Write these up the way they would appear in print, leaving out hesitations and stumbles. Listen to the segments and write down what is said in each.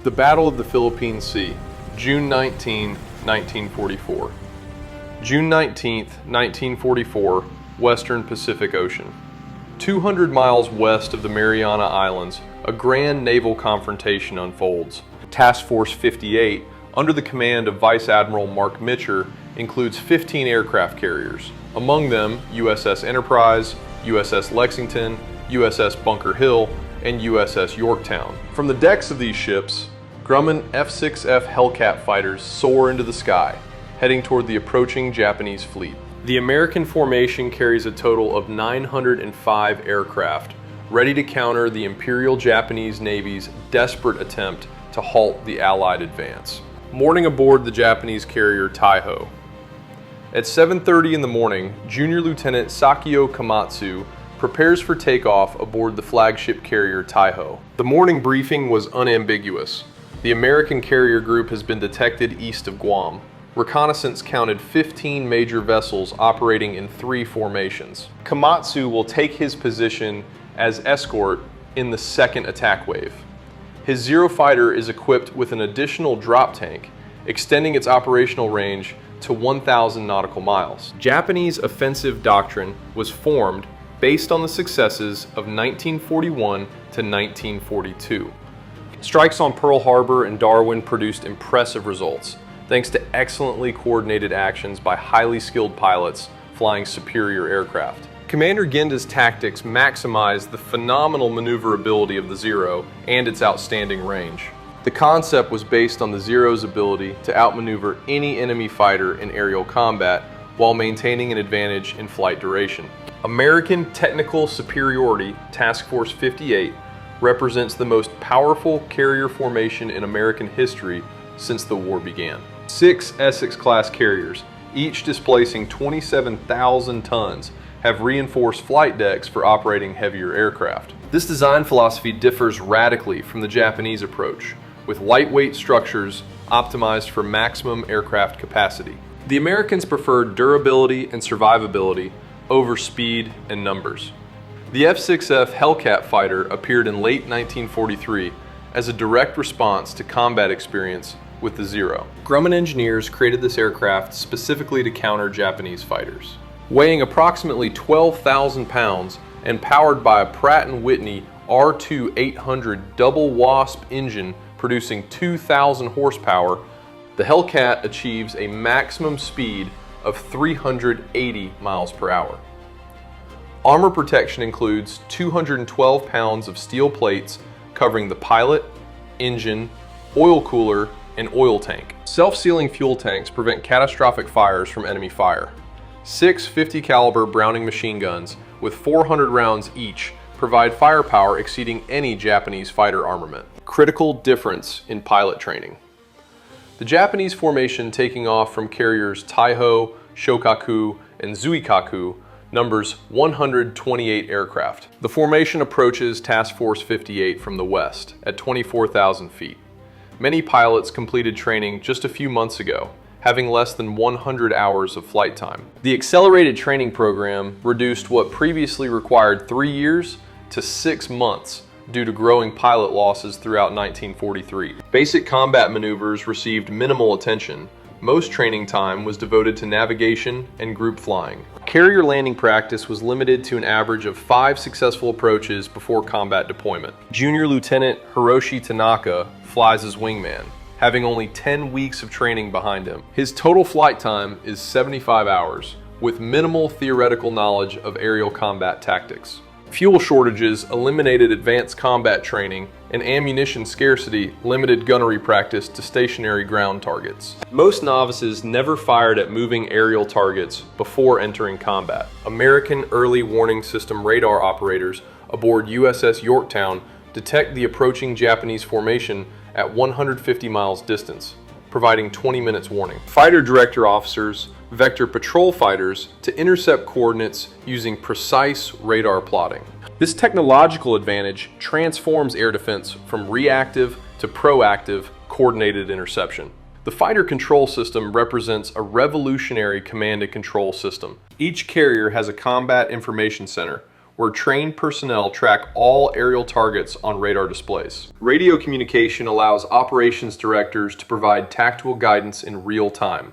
The Battle of the Philippine Sea, June 19, 1944. June 19, 1944, Western Pacific Ocean. 200 miles west of the Mariana Islands, a grand naval confrontation unfolds. Task Force 58, under the command of Vice Admiral Mark Mitcher, includes 15 aircraft carriers. Among them, USS Enterprise, USS Lexington, USS Bunker Hill, and USS Yorktown. From the decks of these ships, Grumman F6FHellcat fighters soar into the sky, heading toward the approaching Japanese fleet. The American formation carries a total of 905 aircraft, ready to counter the Imperial Japanese Navy's desperate attempt to halt the Allied advance. Morning aboard the Japanese carrier Taiho. At 7:30 in the morning, Junior Lieutenant Sakio Komatsu prepares for takeoff aboard the flagship carrier Taiho. The morning briefing was unambiguous. The American carrier group has been detected east of Guam. Reconnaissance counted 15 major vessels operating in 3 formations. Komatsu will take his position as escort in the second attack wave. His Zero fighter is equipped with an additional drop tank, extending its operational range to 1,000 nautical miles. Japanese offensive doctrine was formed based on the successes of 1941 to 1942. Strikes on Pearl Harbor and Darwin produced impressive results, thanks to excellently coordinated actions by highly skilled pilots flying superior aircraft. Commander Genda's tactics maximized the phenomenal maneuverability of the Zero and its outstanding range. The concept was based on the Zero's ability to outmaneuver any enemy fighter in aerial combat while maintaining an advantage in flight duration. American Technical Superiority Task Force 58 represents the most powerful carrier formation in American history since the war began. 6 Essex-class carriers, each displacing 27,000 tons, have reinforced flight decks for operating heavier aircraft. This design philosophy differs radically from the Japanese approach, with lightweight structures optimized for maximum aircraft capacity. The Americans preferred durability and survivability over speed and numbers. The F6FHellcat fighter appeared in late 1943 as a direct response to combat experience with the Zero. Grumman engineers created this aircraft specifically to counter Japanese fighters. Weighing approximately 12,000 pounds and powered by a Pratt & Whitney R2-800 double wasp engine producing 2,000 horsepower, the Hellcat achieves a maximum speed of 380 miles per hour. Armor protection includes 212 pounds of steel plates covering the pilot, engine, oil cooler, and oil tank. Self-sealing fuel tanks prevent catastrophic fires from enemy fire. 6 .50 caliber Browning machine guns with 400 rounds each provide firepower exceeding any Japanese fighter armament. Critical difference in pilot training. The Japanese formation taking off from carriers Taiho, Shokaku, and Zuikaku numbers 128 aircraft. The formation approaches Task Force 58 from the west at 24,000 feet. Many pilots completed training just a few months ago, having less than 100 hours of flight time. The accelerated training program reduced what previously required 3 years to 6 months due to growing pilot losses throughout 1943. Basic combat maneuvers received minimal attention. Most training time was devoted to navigation and group flying. Carrier landing practice was limited to an average of 5 successful approaches before combat deployment. Junior Lieutenant Hiroshi Tanaka flies as wingman, having only 10 weeks of training behind him. His total flight time is 75 hours, with minimal theoretical knowledge of aerial combat tactics. Fuel shortages eliminated advanced combat training, and ammunition scarcity limited gunnery practice to stationary ground targets. Most novices never fired at moving aerial targets before entering combat. American early warning system radar operators aboard USS Yorktown detect the approaching Japanese formation at 150 miles distance, providing 20 minutes warning. Fighter director officers vector patrol fighters to intercept coordinates using precise radar plotting. This technological advantage transforms air defense from reactive to proactive coordinated interception. The fighter control system represents a revolutionary command and control system. Each carrier has a combat information center where trained personnel track all aerial targets on radar displays. Radio communication allows operations directors to provide tactical guidance in real time.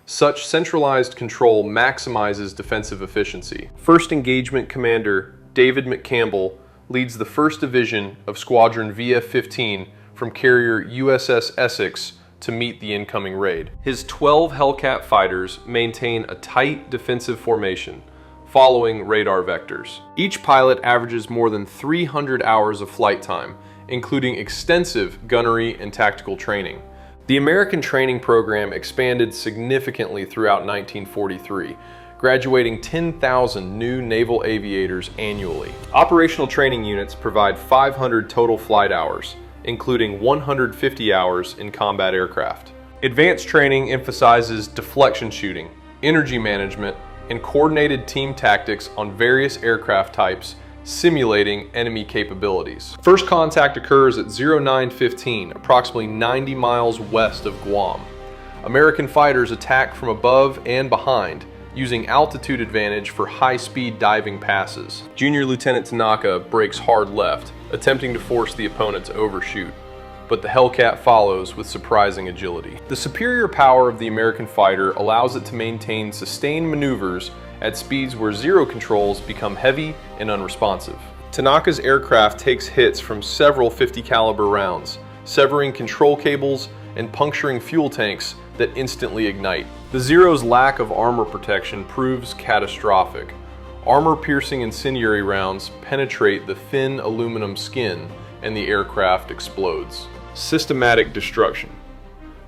Such centralized control maximizes defensive efficiency. First Engagement Commander David McCampbell leads the 1st Division of Squadron VF-15 from carrier USS Essex to meet the incoming raid. His 12 Hellcat fighters maintain a tight defensive formation, following radar vectors. Each pilot averages more than 300 hours of flight time, including extensive gunnery and tactical training. The American training program expanded significantly throughout 1943, graduating 10,000 new naval aviators annually. Operational training units provide 500 total flight hours, including 150 hours in combat aircraft. Advanced training emphasizes deflection shooting, energy management, and coordinated team tactics on various aircraft types, simulating enemy capabilities. First contact occurs at 0915, approximately 90 miles west of Guam. American fighters attack from above and behind, using altitude advantage for high-speed diving passes. Junior Lieutenant Tanaka breaks hard left, attempting to force the opponent to overshoot, but the Hellcat follows with surprising agility. The superior power of the American fighter allows it to maintain sustained maneuvers at speeds where zero controls become heavy and unresponsive. Tanaka's aircraft takes hits from several .50 caliber rounds, severing control cables and puncturing fuel tanks that instantly ignite. The Zero's lack of armor protection proves catastrophic. Armor-piercing incendiary rounds penetrate the thin aluminum skin, and the aircraft explodes. Systematic destruction.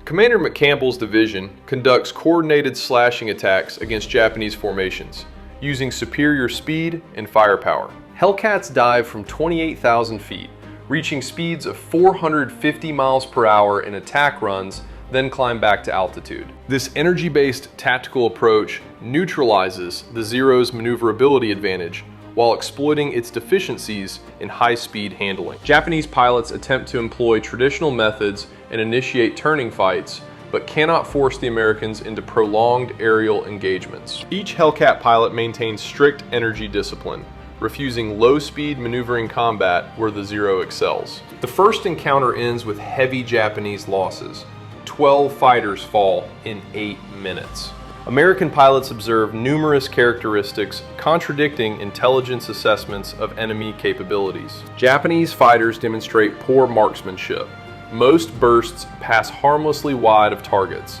Commander McCampbell's division conducts coordinated slashing attacks against Japanese formations, using superior speed and firepower. Hellcats dive from 28,000 feet, reaching speeds of 450 miles per hour in attack runs, then climb back to altitude. This energy-based tactical approach neutralizes the Zero's maneuverability advantage while exploiting its deficiencies in high-speed handling. Japanese pilots attempt to employ traditional methods and initiate turning fights, but cannot force the Americans into prolonged aerial engagements. Each Hellcat pilot maintains strict energy discipline, refusing low-speed maneuvering combat where the Zero excels. The first encounter ends with heavy Japanese losses. 12 fighters fall in 8 minutes. American pilots observe numerous characteristics contradicting intelligence assessments of enemy capabilities. Japanese fighters demonstrate poor marksmanship. Most bursts pass harmlessly wide of targets.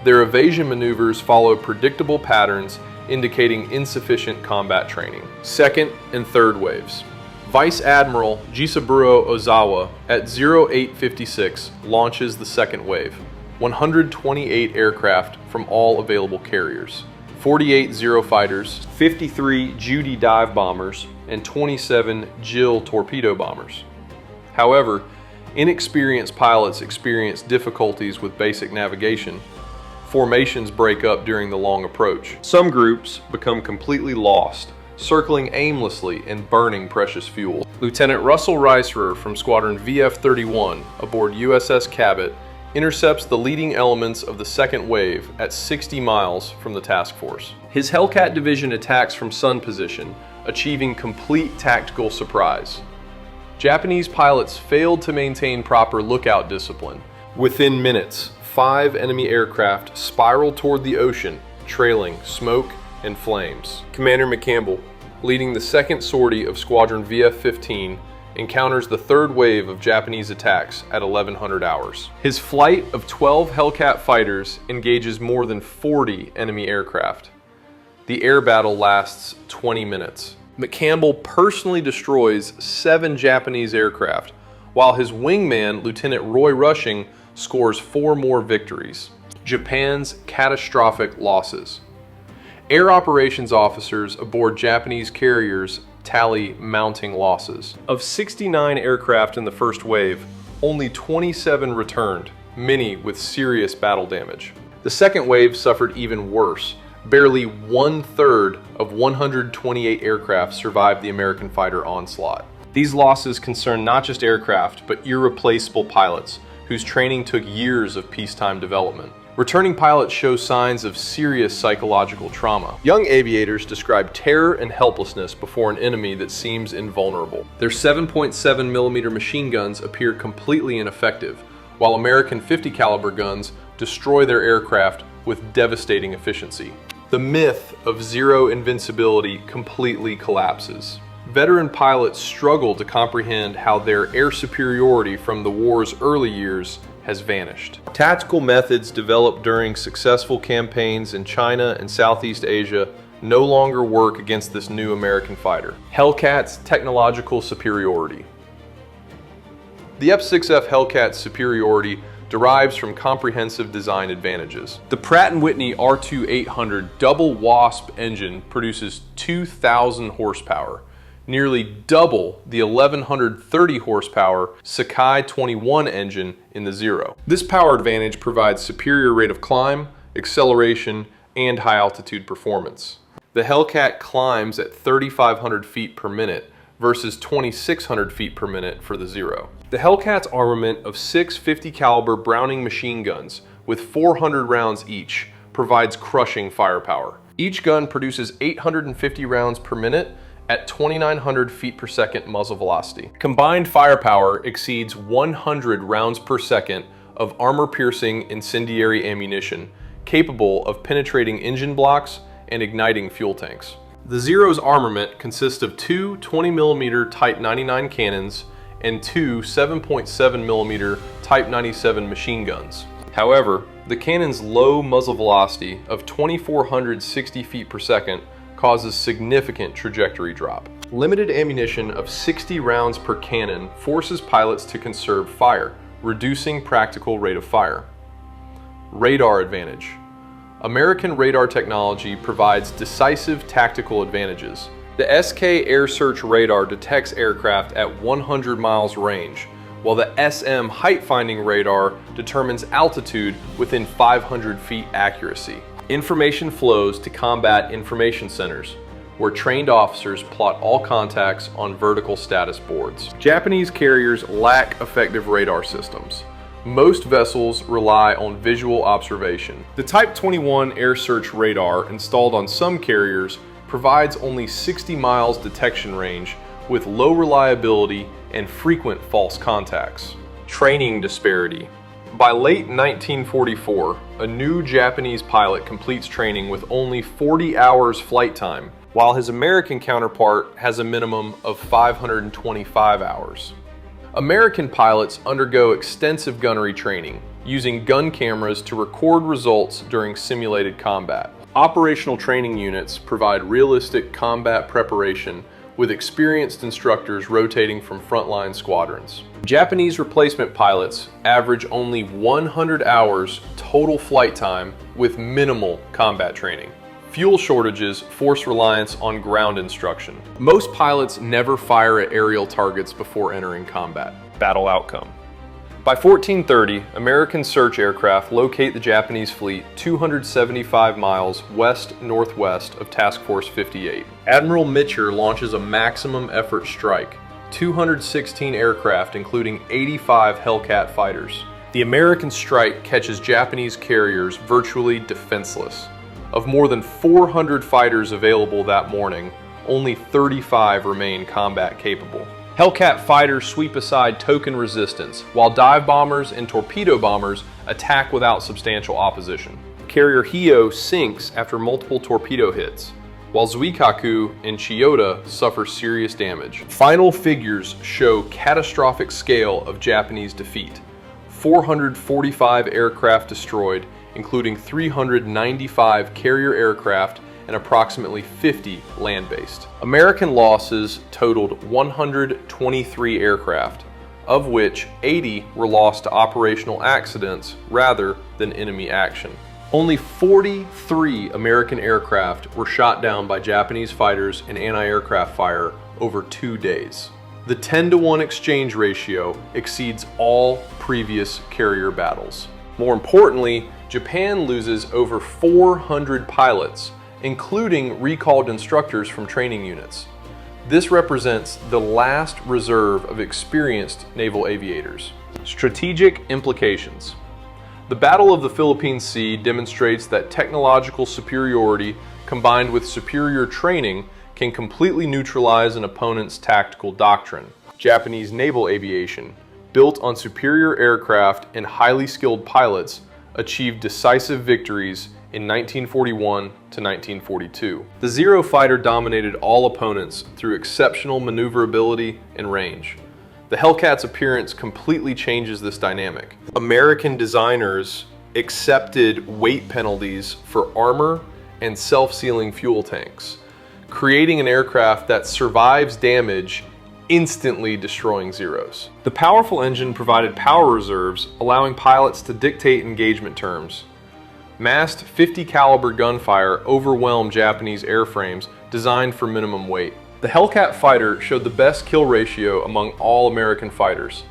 Their evasion maneuvers follow predictable patterns, indicating insufficient combat training. Second and third waves. Vice Admiral Jisaburo Ozawa at 0856 launches the second wave. 128 aircraft from all available carriers, 48 Zero fighters, 53 Judy dive bombers, and 27 Jill torpedo bombers. However, inexperienced pilots experience difficulties with basic navigation. Formations break up during the long approach. Some groups become completely lost, circling aimlessly and burning precious fuel. Lieutenant Russell Reiserer from Squadron VF-31 aboard USS Cabot intercepts the leading elements of the second wave at 60 miles from the task force. His Hellcat division attacks from sun position, achieving complete tactical surprise. Japanese pilots failed to maintain proper lookout discipline. Within minutes, 5 enemy aircraft spiral toward the ocean, trailing smoke and flames. Commander McCampbell, leading the second sortie of Squadron VF-15, encounters the third wave of Japanese attacks at 1100 hours. His flight of 12 Hellcat fighters engages more than 40 enemy aircraft. The air battle lasts 20 minutes. McCampbell personally destroys 7 Japanese aircraft, while his wingman, Lieutenant Roy Rushing, scores 4 more victories. Japan's catastrophic losses. Air operations officers aboard Japanese carriers tally mounting losses. Of 69 aircraft in the first wave, only 27 returned, many with serious battle damage. The second wave suffered even worse. Barely 1/3 of 128 aircraft survived the American fighter onslaught. These losses concern not just aircraft, but irreplaceable pilots, whose training took years of peacetime development. Returning pilots show signs of serious psychological trauma. Young aviators describe terror and helplessness before an enemy that seems invulnerable. Their 7.7mm machine guns appear completely ineffective, while American .50 caliber guns destroy their aircraft with devastating efficiency. The myth of zero invincibility completely collapses. Veteran pilots struggle to comprehend how their air superiority from the war's early years has vanished. Tactical methods developed during successful campaigns in China and Southeast Asia no longer work against this new American fighter. Hellcat's technological superiority. The F6F Hellcat's superiority derives from comprehensive design advantages. The Pratt & Whitney R2-800 double WASP engine produces 2,000 horsepower, nearly double the 1,130 horsepower Sakai 21 engine in the Zero. This power advantage provides superior rate of climb, acceleration, and high altitude performance. The Hellcat climbs at 3,500 feet per minute versus 2,600 feet per minute for the Zero. The Hellcat's armament of 6 .50 caliber Browning machine guns with 400 rounds each provides crushing firepower. Each gun produces 850 rounds per minute at 2,900 feet per second muzzle velocity. Combined firepower exceeds 100 rounds per second of armor-piercing incendiary ammunition, capable of penetrating engine blocks and igniting fuel tanks. The Zero's armament consists of two 20mm Type 99 cannons and two 7.7mm Type 97 machine guns. However, the cannon's low muzzle velocity of 2,460 feet per second causes significant trajectory drop. Limited ammunition of 60 rounds per cannon forces pilots to conserve fire, reducing practical rate of fire. Radar advantage. American radar technology provides decisive tactical advantages. The SK Air Search radar detects aircraft at 100 miles range, while the SM height finding radar determines altitude within 500 feet accuracy. Information flows to combat information centers, where trained officers plot all contacts on vertical status boards. Japanese carriers lack effective radar systems. Most vessels rely on visual observation. The Type 21 Air Search radar installed on some carriers provides only 60 miles detection range with low reliability and frequent false contacts. Training disparity. By late 1944, a new Japanese pilot completes training with only 40 hours flight time, while his American counterpart has a minimum of 525 hours. American pilots undergo extensive gunnery training, using gun cameras to record results during simulated combat. Operational training units provide realistic combat preparation with experienced instructors rotating from frontline squadrons. Japanese replacement pilots average only 100 hours total flight time with minimal combat training. Fuel shortages force reliance on ground instruction. Most pilots never fire at aerial targets before entering combat. Battle outcome. By 1430, American search aircraft locate the Japanese fleet 275 miles west-northwest of Task Force 58. Admiral Mitcher launches a maximum effort strike, 216 aircraft including 85 Hellcat fighters. The American strike catches Japanese carriers virtually defenseless. Of more than 400 fighters available that morning, only 35 remain combat capable. Hellcat fighters sweep aside token resistance, while dive bombers and torpedo bombers attack without substantial opposition. Carrier Hio sinks after multiple torpedo hits, while Zuikaku and Chiyoda suffer serious damage. Final figures show catastrophic scale of Japanese defeat. 445 aircraft destroyed, including 395 carrier aircraft and approximately 50 land-based. American losses totaled 123 aircraft, of which 80 were lost to operational accidents rather than enemy action. Only 43 American aircraft were shot down by Japanese fighters in anti-aircraft fire over 2 days. The 10-to-1 exchange ratio exceeds all previous carrier battles. More importantly, Japan loses over 400 pilots, including recalled instructors from training units. This represents the last reserve of experienced naval aviators. Strategic implications. The Battle of the Philippine Sea demonstrates that technological superiority combined with superior training can completely neutralize an opponent's tactical doctrine. Japanese naval aviation, built on superior aircraft and highly skilled pilots, achieved decisive victories in 1941 to 1942. The Zero fighter dominated all opponents through exceptional maneuverability and range. The Hellcat's appearance completely changes this dynamic. American designers accepted weight penalties for armor and self-sealing fuel tanks, creating an aircraft that survives damage, instantly destroying Zeros. The powerful engine provided power reserves, allowing pilots to dictate engagement terms. Massed 50 caliber gunfire overwhelmed Japanese airframes designed for minimum weight. The Hellcat fighter showed the best kill ratio among all American fighters.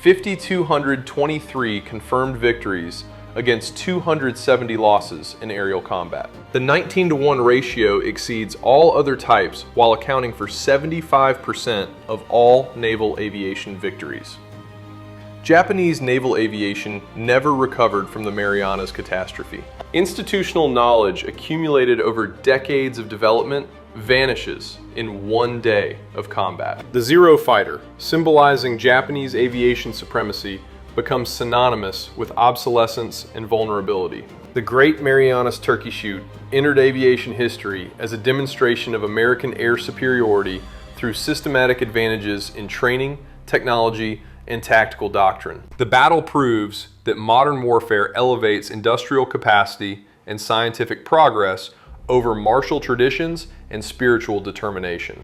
5,223 confirmed victories against 270 losses in aerial combat. The 19-to-1 ratio exceeds all other types while accounting for 75% of all naval aviation victories. Japanese naval aviation never recovered from the Marianas catastrophe. Institutional knowledge accumulated over decades of development vanishes in one day of combat. The Zero fighter, symbolizing Japanese aviation supremacy, becomes synonymous with obsolescence and vulnerability. The Great Marianas Turkey Shoot entered aviation history as a demonstration of American air superiority through systematic advantages in training, technology, and tactical doctrine. The battle proves that modern warfare elevates industrial capacity and scientific progress over martial traditions and spiritual determination.